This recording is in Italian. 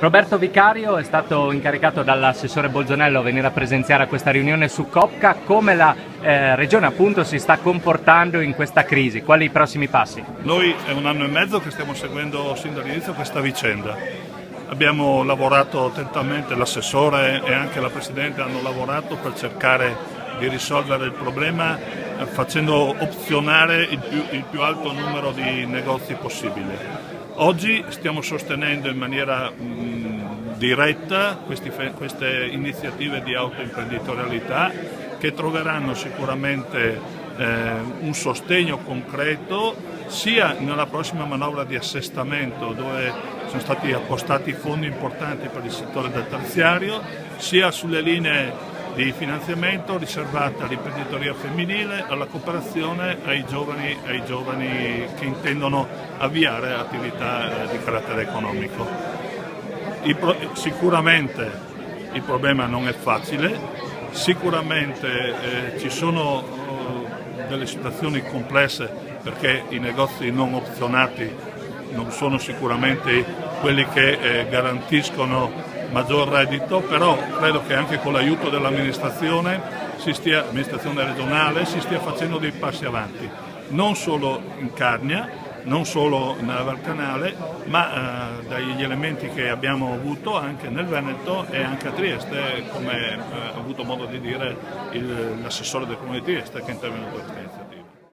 Roberto Vicario è stato incaricato dall'assessore Bolzonello a venire a presenziare a questa riunione su Copca. Come la Regione appunto si sta comportando in questa crisi? Quali i prossimi passi? Noi è 1 anno e mezzo che stiamo seguendo sin dall'inizio questa vicenda. Abbiamo lavorato attentamente, l'assessore e anche la Presidente hanno lavorato per cercare di risolvere il problema facendo opzionare il più alto numero di negozi possibile. Oggi stiamo sostenendo in maniera diretta queste iniziative di autoimprenditorialità che troveranno sicuramente un sostegno concreto sia nella prossima manovra di assestamento, dove sono stati appostati fondi importanti per il settore del terziario, sia sulle linee di finanziamento riservate all'imprenditoria femminile, alla cooperazione ai giovani che intendono avviare attività di carattere economico. Sicuramente il problema non è facile, sicuramente ci sono delle situazioni complesse perché i negozi non opzionati non sono sicuramente quelli che garantiscono maggior reddito, però credo che anche con l'aiuto dell'amministrazione regionale si stia facendo dei passi avanti, non solo in Carnia, non solo nella Val Canale, ma dagli elementi che abbiamo avuto anche nel Veneto e anche a Trieste, come ha avuto modo di dire l'assessore del Comune di Trieste che è intervenuto a Trieste.